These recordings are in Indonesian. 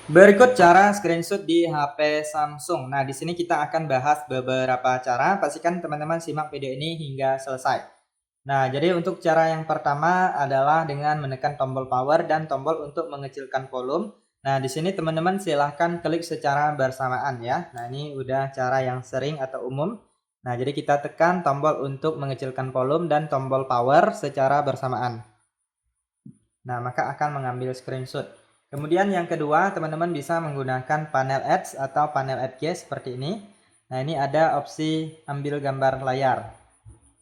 Berikut cara screenshot di HP Samsung. Nah, di sini kita akan bahas beberapa cara. Pastikan teman-teman simak video ini hingga selesai. Nah, jadi untuk cara yang pertama adalah dengan menekan tombol power dan tombol untuk mengecilkan volume. Nah, di sini teman-teman silahkan klik secara bersamaan ya. Nah, ini udah cara yang sering atau umum. Nah, jadi kita tekan tombol untuk mengecilkan volume dan tombol power secara bersamaan. Nah, maka akan mengambil screenshot. Kemudian yang kedua, teman-teman bisa menggunakan panel Edge atau panel Edge seperti ini. Nah, ini ada opsi ambil gambar layar.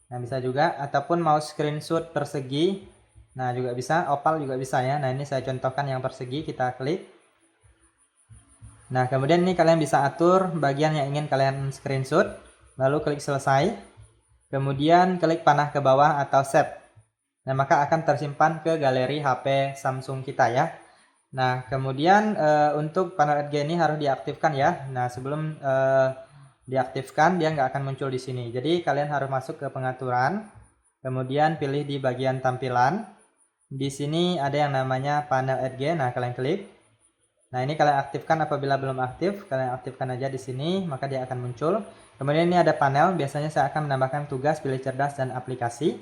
Nah, bisa juga, ataupun mau screenshot persegi. Nah, juga bisa, oval juga bisa ya. Nah, ini saya contohkan yang persegi, kita klik. Nah, kemudian ini kalian bisa atur bagian yang ingin kalian screenshot. Lalu klik selesai. Kemudian klik panah ke bawah atau save. Nah, maka akan tersimpan ke galeri HP Samsung kita ya. Nah, kemudian untuk panel edge ini harus diaktifkan ya. Nah, sebelum diaktifkan dia nggak akan muncul di sini. Jadi kalian harus masuk ke pengaturan, kemudian pilih di bagian tampilan. Di sini ada yang namanya panel edge. Nah, kalian klik. Nah, ini kalian aktifkan. Apabila belum aktif, kalian aktifkan aja di sini, maka dia akan muncul. Kemudian ini ada panel. Biasanya saya akan menambahkan tugas, pilih cerdas dan aplikasi.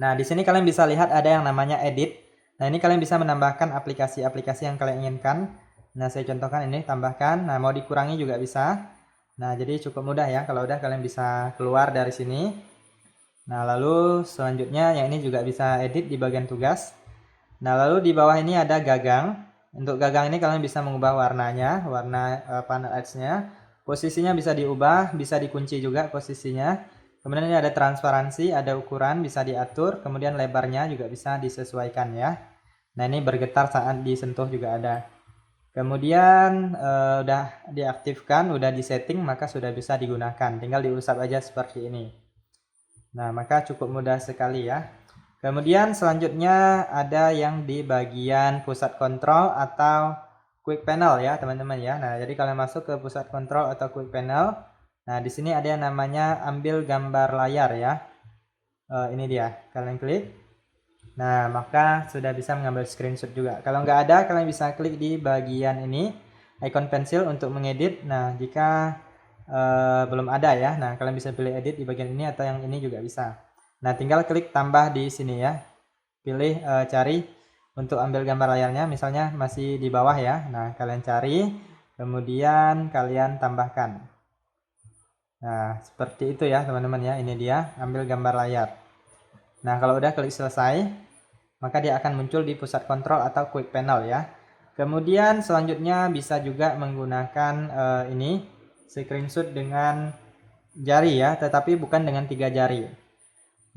Nah, di sini kalian bisa lihat ada yang namanya edit. Nah, ini kalian bisa menambahkan aplikasi-aplikasi yang kalian inginkan. Nah, saya contohkan ini, tambahkan. Nah, mau dikurangi juga bisa. Nah, jadi cukup mudah ya. Kalau udah kalian bisa keluar dari sini. Nah, lalu selanjutnya yang ini juga bisa edit di bagian tugas. Nah, lalu di bawah ini ada gagang. Untuk gagang ini kalian bisa mengubah warnanya, warna panel edge-nya. Posisinya bisa diubah, bisa dikunci juga posisinya. Kemudian ini ada transparansi, ada ukuran, bisa diatur. Kemudian lebarnya juga bisa disesuaikan ya. Nah, ini bergetar saat disentuh juga ada. Kemudian udah diaktifkan, udah disetting, maka sudah bisa digunakan. Tinggal diusap aja seperti ini. Nah, maka cukup mudah sekali ya. Kemudian selanjutnya ada yang di bagian pusat kontrol atau quick panel ya, teman-teman ya. Nah, jadi kalian masuk ke pusat kontrol atau quick panel. Nah, di sini ada yang namanya ambil gambar layar ya. Ini dia, kalian klik. Nah, maka sudah bisa mengambil screenshot juga. Kalau nggak ada, kalian bisa klik di bagian ini, icon pensil untuk mengedit. Nah, jika belum ada ya, nah kalian bisa pilih edit di bagian ini atau yang ini juga bisa. Nah, tinggal klik tambah di sini ya. Pilih cari untuk ambil gambar layarnya, misalnya masih di bawah ya. Nah, kalian cari, kemudian kalian tambahkan. Nah, seperti itu ya teman-teman ya. Ini dia, ambil gambar layar. Nah, kalau udah klik selesai, maka dia akan muncul di pusat kontrol atau quick panel ya. Kemudian selanjutnya bisa juga menggunakan ini screenshot dengan jari ya, tetapi bukan dengan 3 jari.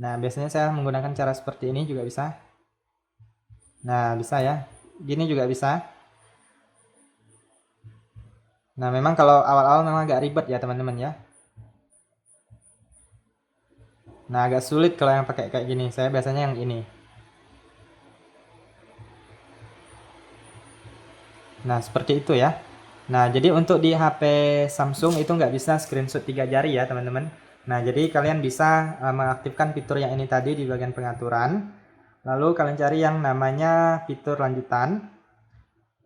Nah, biasanya saya menggunakan cara seperti ini juga bisa. Nah, bisa ya. Gini juga bisa. Nah, memang kalau awal-awal memang agak ribet ya teman-teman ya. Nah, agak sulit kalau yang pakai kayak gini. Saya biasanya yang ini. Nah, seperti itu ya. Nah, jadi untuk di HP Samsung itu nggak bisa screenshot 3 jari ya teman-teman. Nah, jadi kalian bisa mengaktifkan fitur yang ini tadi di bagian pengaturan. Lalu kalian cari yang namanya fitur lanjutan.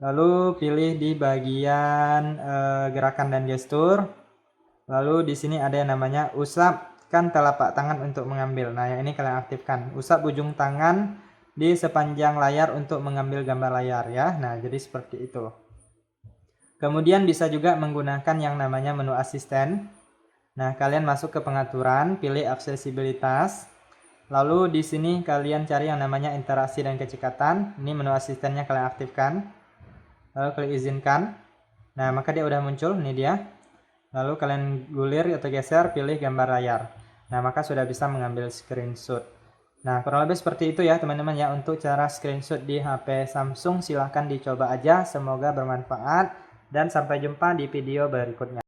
Lalu pilih di bagian gerakan dan gestur. Lalu di sini ada yang namanya usapkan telapak tangan untuk mengambil. Nah, yang ini kalian aktifkan. Usap ujung tangan di sepanjang layar untuk mengambil gambar layar ya. Nah, jadi seperti itu. Kemudian bisa juga menggunakan yang namanya menu asisten. Nah, kalian masuk ke pengaturan, pilih aksesibilitas. Lalu di sini kalian cari yang namanya interaksi dan kecekatan. Ini menu asistennya kalian aktifkan. Lalu klik izinkan. Nah, maka dia udah muncul, ini dia. Lalu kalian gulir atau geser, pilih gambar layar. Nah, maka sudah bisa mengambil screenshot. Nah, kurang lebih seperti itu ya teman-teman ya untuk cara screenshot di HP Samsung. Silahkan dicoba aja, semoga bermanfaat. Dan sampai jumpa di video berikutnya.